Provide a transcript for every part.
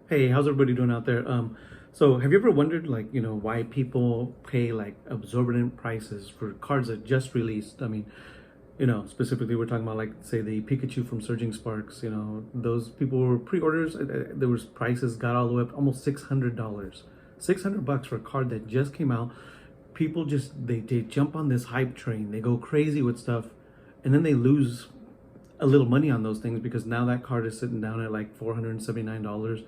Hey, how's everybody doing out there? So have you ever wondered, like, why people pay like exorbitant prices for cards that just released? I mean, specifically we're talking about like, say, the Pikachu from Surging Sparks. Those people were pre-orders. There was prices got all the way up almost $600, $600 for a card that just came out. People just they jump on this hype train. They go crazy with stuff, and then they lose a little money on those things because now that card is sitting down at like $479.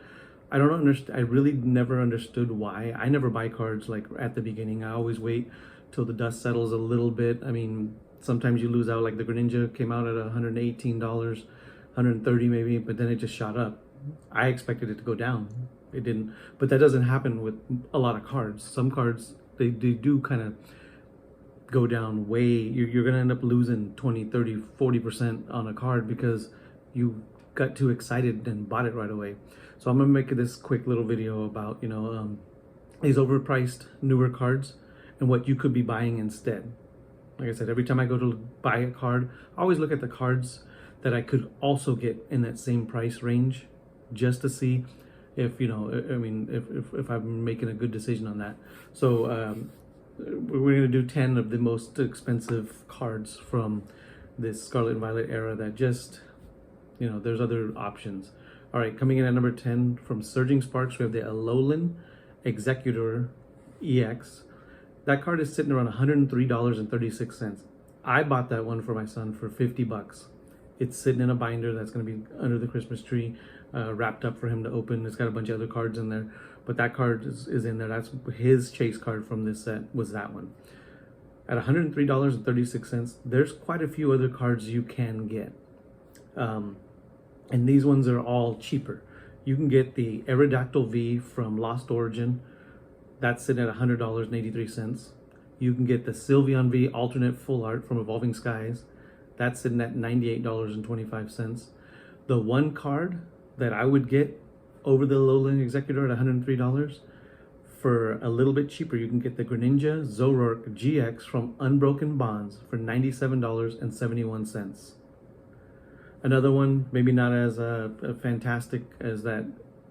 I don't understand. I really never understood why. I never buy cards like at the beginning. I always wait till the dust settles a little bit. I mean, sometimes you lose out. Like the Greninja came out at $118, 130 maybe, but then it just shot up. I expected it to go down. It didn't, but that doesn't happen with a lot of cards. Some cards they do kind of go down way. You're going to end up losing 20, 30, 40% on a card because you got too excited and bought it right away. So I'm going to make this quick little video about, these overpriced newer cards and what you could be buying instead. Like I said, every time I go to buy a card, I always look at the cards that I could also get in that same price range just to see if, if I'm making a good decision on that. So, we're going to do 10 of the most expensive cards from this Scarlet and Violet era that just, there's other options. All right, coming in at number 10 from Surging Sparks, we have the Alolan Executor EX. That card is sitting around $103.36. I bought that one for my son for $50. It's sitting in a binder that's going to be under the Christmas tree, wrapped up for him to open. It's got a bunch of other cards in there, but that card is in there. That's his chase card from this set, was that one. At $103.36, there's quite a few other cards you can get. And these ones are all cheaper. You can get the Aerodactyl V from Lost Origin. That's sitting at $100.83. You can get the Sylveon V alternate full art from Evolving Skies. That's sitting at $98.25. The one card that I would get over the Alolan Executor at $103, for a little bit cheaper, you can get the Greninja Zoroark GX from Unbroken Bonds for $97.71. Another one, maybe not as fantastic as that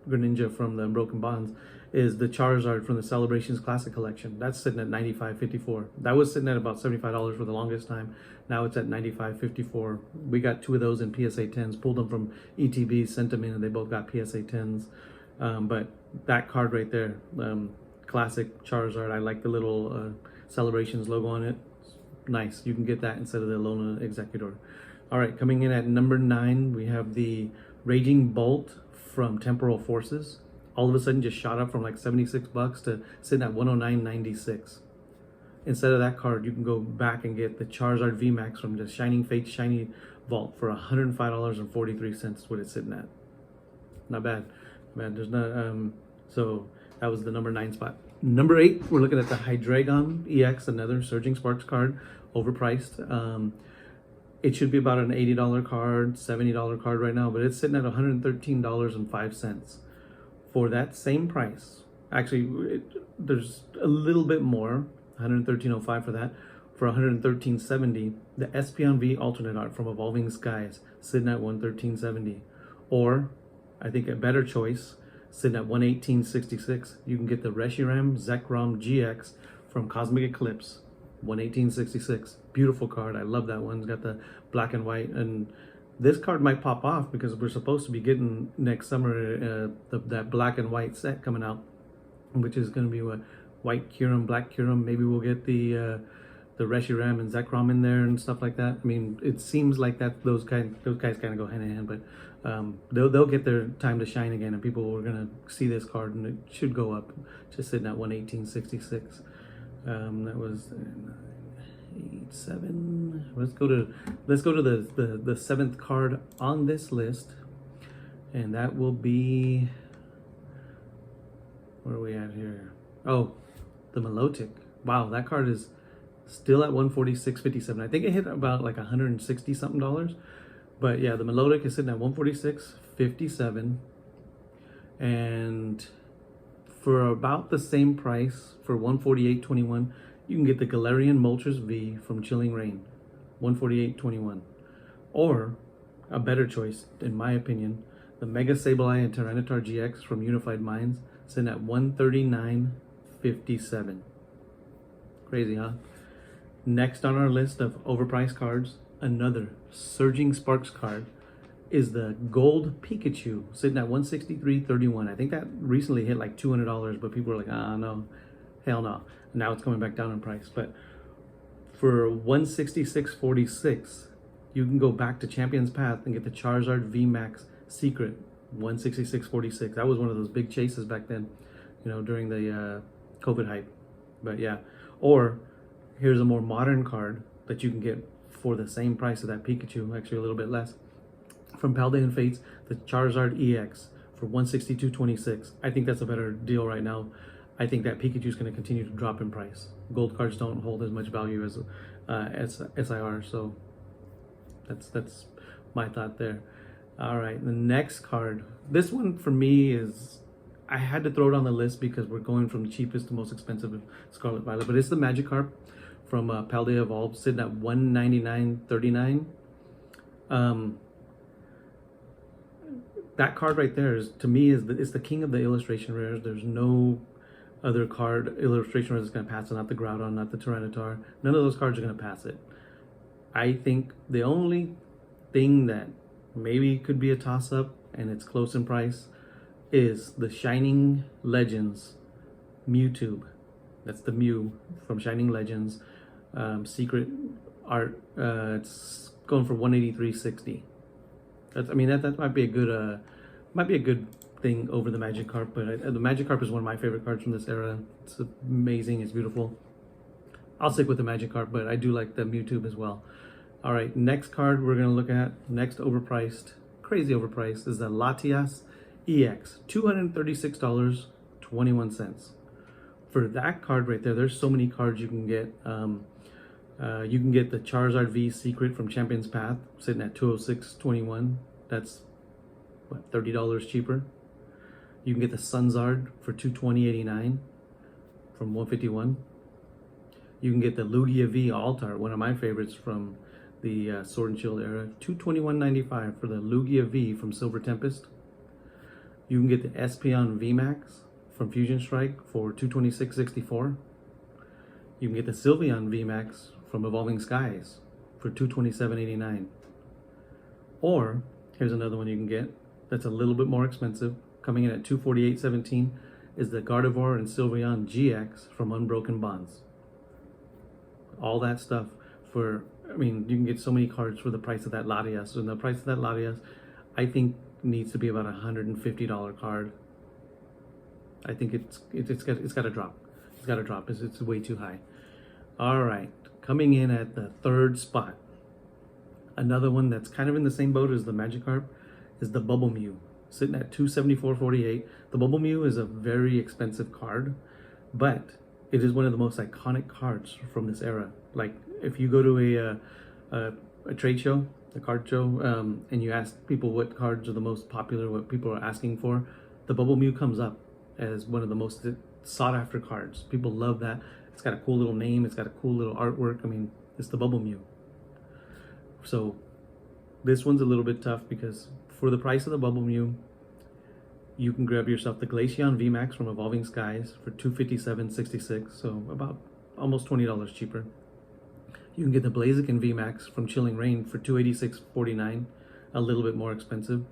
Greninja from the Unbroken Bonds, is the Charizard from the Celebrations Classic Collection. That's sitting at $95.54. That was sitting at about $75 for the longest time. Now it's at $95.54. We got two of those in PSA 10s, pulled them from ETB, sent them in, and they both got PSA 10s. But that card right there, classic Charizard, I like the little Celebrations logo on it. Nice. You can get that instead of the Alolan Executor. All right, coming in at number 9, we have the Raging Bolt from Temporal Forces. All of a sudden just shot up from like $76 to sitting at $109.96. Instead of that card, you can go back and get the Charizard VMAX from the Shining Fate Shiny Vault for $105.43 is what it's sitting at. Not bad. Man, there's not, so that was the number 9 spot. Number 8, we're looking at the Hydreigon EX, another Surging Sparks card, overpriced. It should be about an $80 card, $70 card right now, but it's sitting at $113.05. For that same price, actually, there's a little bit more, $113.05 for that. For $113.70, the Espeon V alternate art from Evolving Skies sitting at $113.70. Or, I think a better choice, sitting at $118.66, you can get the Reshiram Zekrom GX from Cosmic Eclipse, $118.66. Beautiful card. I love that one. It's got the black and white, and this card might pop off because we're supposed to be getting next summer that black and white set coming out, which is going to be what, white Kyurem, black Kyurem. Maybe we'll get the Reshiram and Zekrom in there and stuff like that. I mean, it seems like that those guys kind of go hand in hand, but they'll get their time to shine again, and people are going to see this card, and it should go up. Just sitting at $118.66. That was 7. Let's go to the 7th card on this list, and that will be, where are we at here? Oh, the Milotic. Wow, that card is still at $146.57. I think it hit about like $160 something dollars, but yeah, the Milotic is sitting at $146.57, and for about the same price, for $148.21. You can get the Galarian Moltres V from Chilling Reign, $148.21. Or, a better choice, in my opinion, The Mega Sableye and Tyranitar GX from Unified Minds sitting at $139.57. Crazy, huh? Next on our list of overpriced cards, another Surging Sparks card is the Gold Pikachu sitting at $163.31. I think that recently hit like $200, but people were like, no, hell no. Now it's coming back down in price. But for $166.46, you can go back to Champion's Path and get the Charizard VMAX Secret, $166.46. That was one of those big chases back then, during the COVID hype. But yeah, or here's a more modern card that you can get for the same price of that Pikachu, actually a little bit less. From Paldean Fates, the Charizard EX for $162.26. I think that's a better deal right now. I think that Pikachu is going to continue to drop in price. Gold cards don't hold as much value as SIR, so that's my thought there. All right, the next card. This one for me is, I had to throw it on the list because we're going from the cheapest to most expensive of Scarlet Violet, but it's the Magikarp from Paldea Evolved, sitting at $199.39. That card right there is, to me, is the king of the illustration rares. There's no other card illustration rare that's going to pass it. Not the Groudon, not the Tyranitar. None of those cards are going to pass it. I think the only thing that maybe could be a toss-up, and it's close in price, is the Shining Legends Mewtwo. That's the Mew from Shining Legends. Secret art. It's going for $183.60. That might be a good thing over the Magikarp, but the Magikarp is one of my favorite cards from this era. It's amazing, it's beautiful. I'll stick with the Magikarp, but I do like the Mewtwo as well. All right, next card we're gonna look at, next overpriced, crazy overpriced, is the Latias EX, $236.21. For that card right there, there's so many cards you can get. You can get the Charizard V Secret from Champion's Path, sitting at $206.21. That's what, $30 cheaper. You can get the Sunzard for $220.89 from $151. You can get the Lugia V Altar, one of my favorites from the Sword and Shield era, $221.95 for the Lugia V from Silver Tempest. You can get the Espeon VMAX from Fusion Strike for $226.64. You can get the Sylveon VMAX from Evolving Skies for $227.89. Or here's another one you can get that's a little bit more expensive, coming in at $248.17, is the Gardevoir and Sylveon GX from Unbroken Bonds. All that stuff for, you can get so many cards for the price of that Latias. And the price of that Latias, I think, needs to be about $150 card. I think it's got to drop. It's got to drop. It's way too high. All right, coming in at the third spot, another one that's kind of in the same boat as the Magikarp is the Bubble Mew, sitting at $274.48. The Bubble Mew is a very expensive card, but it is one of the most iconic cards from this era. Like, if you go to a trade show, a card show, and you ask people what cards are the most popular, what people are asking for, the Bubble Mew comes up as one of the most sought after cards. People love that. It's got a cool little name. It's got a cool little artwork. It's the Bubble Mew. So this one's a little bit tough because for the price of the Bubble Mew, you can grab yourself the Glaceon VMAX from Evolving Skies for $257.66, so about almost $20 cheaper. You can get the Blaziken VMAX from Chilling Reign for $286.49, a little bit more expensive.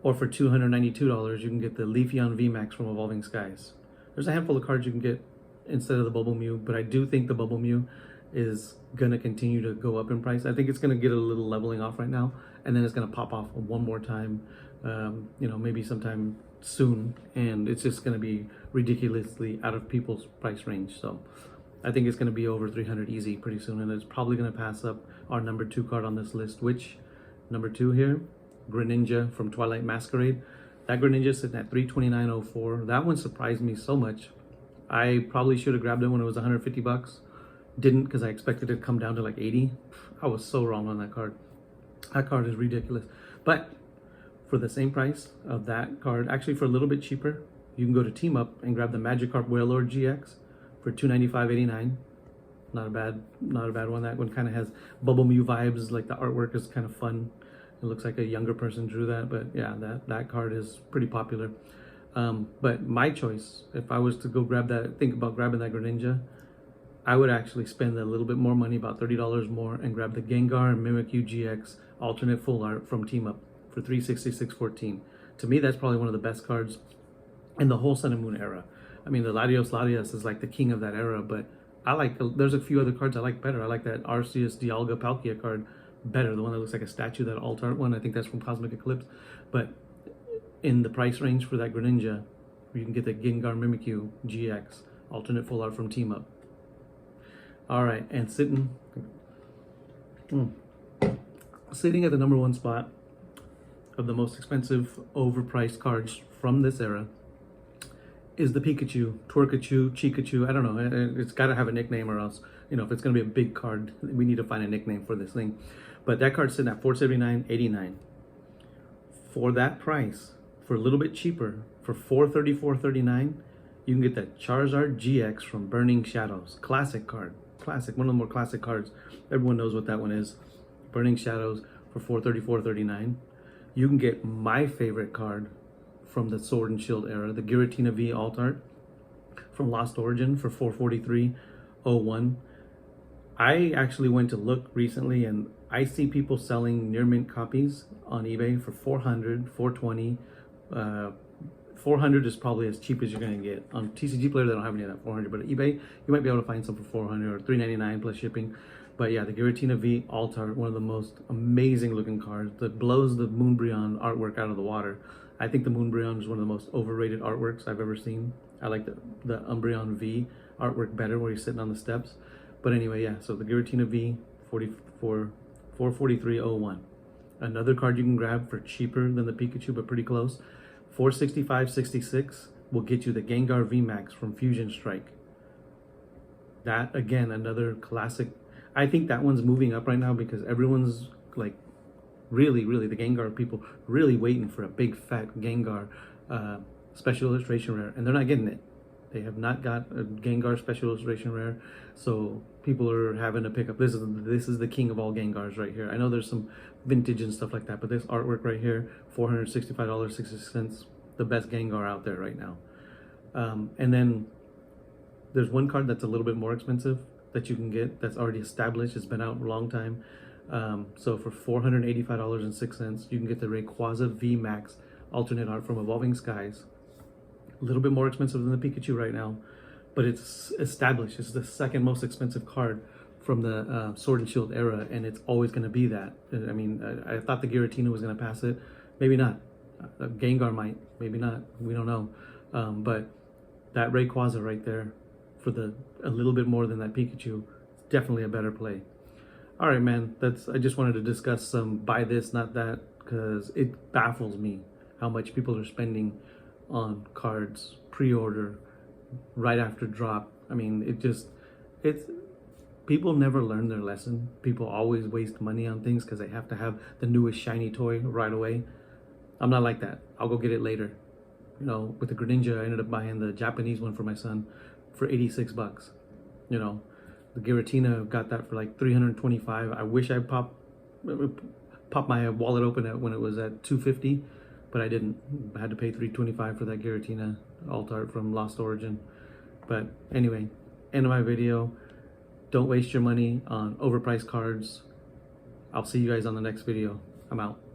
Or for $292, you can get the Leafeon VMAX from Evolving Skies. There's a handful of cards you can get instead of the Bubble Mew, but I do think the Bubble Mew is going to continue to go up in price. I think it's going to get a little leveling off right now, and then it's going to pop off one more time, maybe sometime soon, and it's just going to be ridiculously out of people's price range. So I think it's going to be over 300 easy pretty soon, and it's probably going to pass up our number 2 card on this list, which, number 2 here, Greninja from Twilight Masquerade. That Greninja is sitting at $329.04. That one surprised me so much. I probably should have grabbed it when it was 150 bucks. Didn't, because I expected it to come down to like 80. I was so wrong on that card. That card is ridiculous. But for the same price of that card, actually for a little bit cheaper, you can go to Team Up and grab the Magikarp Wailord GX for $295.89. Not a bad one. That one kind of has Bubble Mew vibes. Like, the artwork is kind of fun. It looks like a younger person drew that, but yeah, that card is pretty popular. But my choice, if I was to go grab that, think about grabbing that Greninja, I would actually spend a little bit more money, about $30 more, and grab the Gengar and Mimikyu GX alternate full art from Team Up for $366.14. To me, that's probably one of the best cards in the whole Sun and Moon era. I mean, the Latios is like the king of that era, but there's a few other cards I like better. I like that Arceus Dialga Palkia card better, the one that looks like a statue, that alt art one. I think that's from Cosmic Eclipse. But in the price range for that Greninja, you can get the Gengar Mimikyu GX alternate full art from Team Up. All right, and sitting at the number one spot of the most expensive, overpriced cards from this era is the Pikachu, Twerkachu, Chikachu. I don't know. It's got to have a nickname, or else, if it's going to be a big card, we need to find a nickname for this thing. But that card's sitting at $479.89. For that price, for a little bit cheaper, for $434.39, you can get that Charizard GX from Burning Shadows. Classic card. Classic. One of the more classic cards. Everyone knows what that one is. Burning Shadows for $434.39. You can get my favorite card from the Sword and Shield era, the Giratina V alt art from Lost Origin for $443.01. I actually went to look recently, and I see people selling near mint copies on eBay for $400, $420. $400 is probably as cheap as you're going to get. On TCG Player, they don't have any of that $400, but at eBay, you might be able to find some for $400 or $399 plus shipping. But yeah, the Giratina V alt art, one of the most amazing looking cards that blows the Moonbreon artwork out of the water. I think the Moonbreon is one of the most overrated artworks I've ever seen. I like the Umbreon V artwork better, where he's sitting on the steps. But anyway, yeah, so the Giratina V for $443.01. Another card you can grab for cheaper than the Pikachu, but pretty close. $465.66 will get you the Gengar VMAX from Fusion Strike. That, again, another classic. I think that one's moving up right now because everyone's like really, the Gengar people really waiting for a big fat Gengar special illustration rare, and they're not getting it. They have not got a Gengar special illustration rare, so people are having to pick up. This is the king of all Gengars right here. I know there's some vintage and stuff like that, but this artwork right here, $465.60, the best Gengar out there right now. And then there's one card that's a little bit more expensive that you can get that's already established. It's been out a long time. So for $485.06, you can get the Rayquaza VMAX alternate art from Evolving Skies. A little bit more expensive than the Pikachu right now, but it's established. It's the second most expensive card from the Sword and Shield era, and it's always going to be that. I mean, I thought the Giratina was going to pass it. Maybe not. Gengar might. Maybe not. We don't know. But that Rayquaza right there for a little bit more than that Pikachu, definitely a better play. All right, man. I just wanted to discuss some buy this, not that, because it baffles me how much people are spending on cards pre-order right after drop. I mean, it's people never learn their lesson. People always waste money on things because they have to have the newest shiny toy right away. I'm not like that. I'll go get it later. With the Greninja, I ended up buying the Japanese one for my son for $86. The Giratina got that for like $325. I wish I popped my wallet open when it was at $250, but I didn't. I had to pay $325 for that Giratina alt art from Lost Origin. But anyway, end of my video. Don't waste your money on overpriced cards. I'll see you guys on the next video. I'm out.